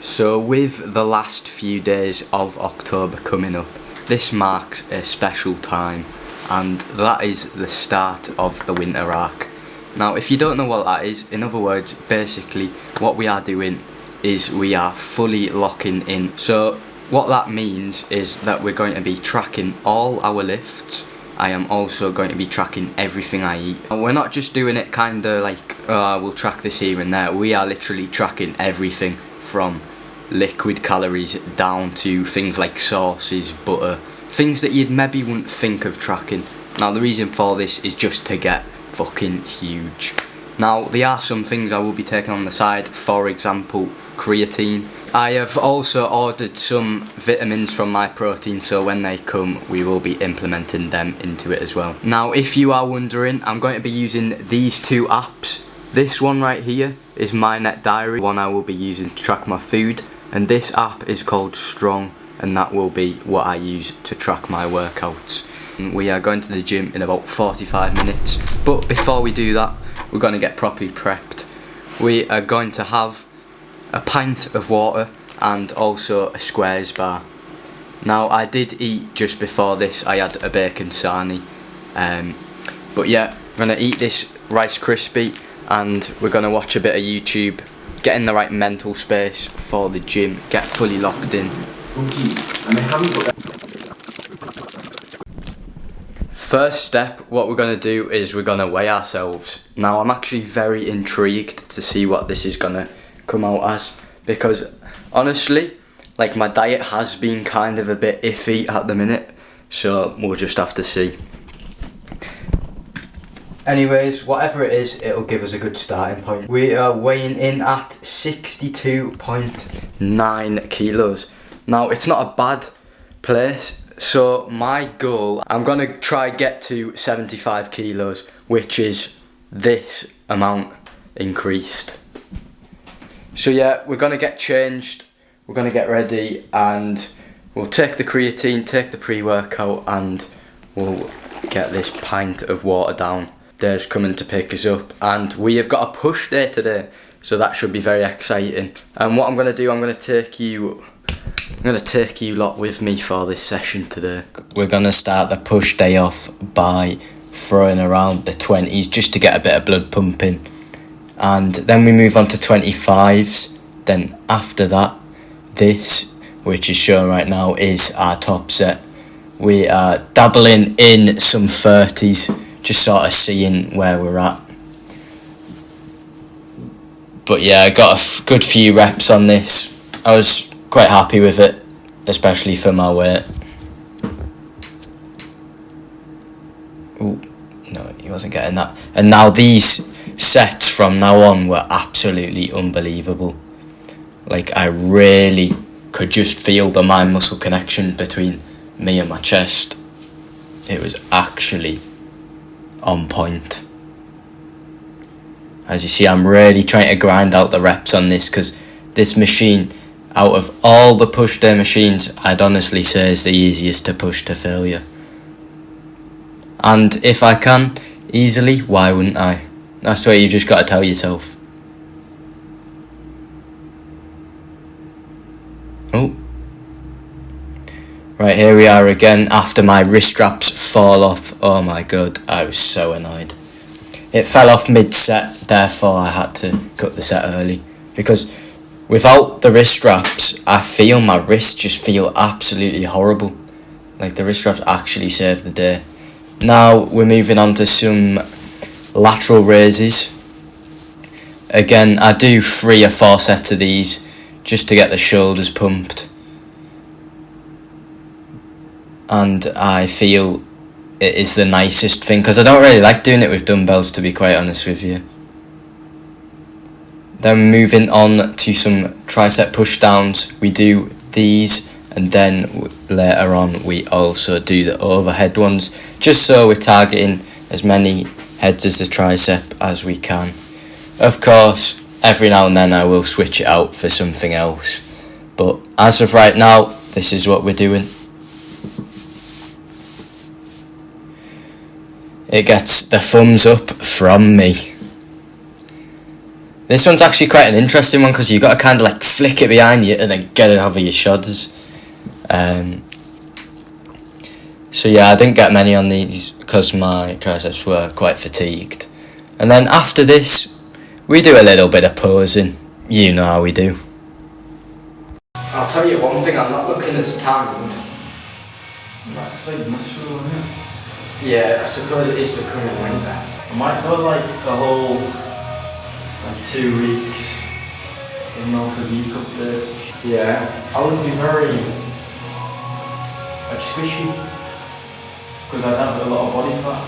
So with the last few days of October coming up, this marks a special time, and that is the start of the winter arc. Now if you don't know what that is, in other words, basically what we are doing is we are fully locking in. So what that means is that we're going to be tracking all our lifts. I am also going to be tracking everything I eat. And we're not just doing it kinda like, we'll track this here and there. We are literally tracking everything from liquid calories down to things like sauces, butter, things that you'd maybe wouldn't think of tracking. Now the reason for this is just to get fucking huge. Now there are some things I will be taking on the side, for example creatine. I have also ordered some vitamins from MyProtein, so when they come we will be implementing them into it as well. Now if you are wondering, I'm going to be using these two apps. This one right here is MyNet Diary, one I will be using to track my food, and this app is called Strong, and that will be what I use to track my workouts. We are going to the gym in about 45 minutes, but before we do that we're going to get properly prepped. We are going to have a pint of water and also a squares bar. Now I did eat just before this, I had a bacon sarnie, but yeah, we're going to eat this Rice Krispie and we're going to watch a bit of YouTube, get in the right mental space for the gym, get fully locked in. First step, what we're going to do is we're going to weigh ourselves. Now I'm actually very intrigued to see what this is going to come out as, because honestly, like, my diet has been kind of a bit iffy at the minute, so we'll just have to see. Anyways, whatever it is, it'll give us a good starting point. We are weighing in at 62.9 kilos. Now it's not a bad place. So my goal, I'm going to try get to 75 kilos, which is this amount increased. So yeah, we're going to get changed, we're going to get ready, and we'll take the creatine, take the pre-workout, and we'll get this pint of water down. Dave's coming to pick us up, and we have got a push day today, so that should be very exciting. And what I'm going to do, I'm going to take you lot with me for this session today. We're going to start the push day off by throwing around the 20s just to get a bit of blood pumping. And then we move on to 25s. Then after that, this, which is shown right now, is our top set. We are dabbling in some 30s, just sort of seeing where we're at. But yeah, I got a good few reps on this. I was quite happy with it, especially for my weight. Ooh, no, he wasn't getting that. And now these sets from now on were absolutely unbelievable. Like, I really could just feel the mind muscle connection between me and my chest. It was actually on point. As you see, I'm really trying to grind out the reps on this, because this machine, out of all the push day machines, I'd honestly say is the easiest to push to failure. And if I can easily, why wouldn't I? That's what you just got to tell yourself. Oh. Right, here we are again after my wrist straps fall off. Oh my god, I was so annoyed. It fell off mid-set, therefore I had to cut the set early. Because without the wrist straps, I feel my wrists just feel absolutely horrible. Like, the wrist straps actually saved the day. Now we're moving on to some lateral raises. Again, I do 3 or 4 sets of these just to get the shoulders pumped. And I feel it is the nicest thing, because I don't really like doing it with dumbbells, to be quite honest with you. Then moving on to some tricep push downs, we do these, and then later on we also do the overhead ones, just so we're targeting as many heads as the tricep as we can. Of course, every now and then I will switch it out for something else, but as of right now, this is what we're doing. It gets the thumbs up from me. This one's actually quite an interesting one because you got to kind of like flick it behind you and then get it over your shoulders. So yeah, I didn't get many on these because my triceps were quite fatigued. And then after this, we do a little bit of posing. You know how we do. I'll tell you one thing, I'm not looking as tanned. That's like natural, isn't it? Yeah, I suppose it is becoming winter. I might go like a whole 2 weeks with no physique update. Yeah. I would be very like squishy because I'd have a lot of body fat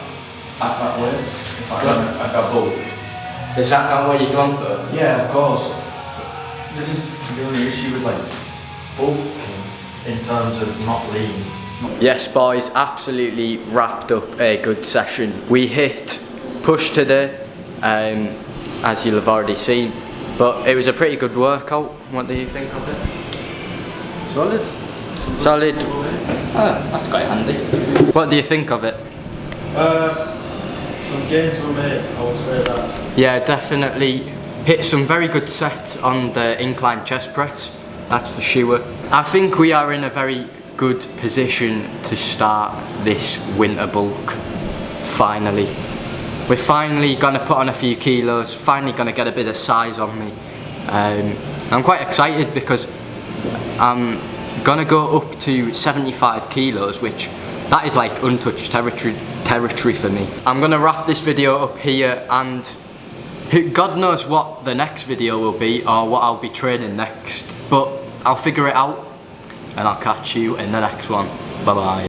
at that weight if I bulk. Is that not what you want though? Yeah, of course. This is the only issue with like bulking in terms of not lean. Yes boys, absolutely wrapped up a good session. We hit push today, as you'll have already seen, but it was a pretty good workout. What do you think of it? Solid. Solid. Oh, that's quite handy. What do you think of it? Some gains were made, I will say that. Yeah, definitely hit some very good sets on the incline chest press, that's for sure. I think we are in a very good position to start this winter bulk, finally. We're finally gonna put on a few kilos, finally gonna get a bit of size on me. I'm quite excited because I'm gonna go up to 75 kilos, which that is like untouched territory for me. I'm gonna wrap this video up here, and God knows what the next video will be or what I'll be training next, but I'll figure it out and I'll catch you in the next one. Bye bye.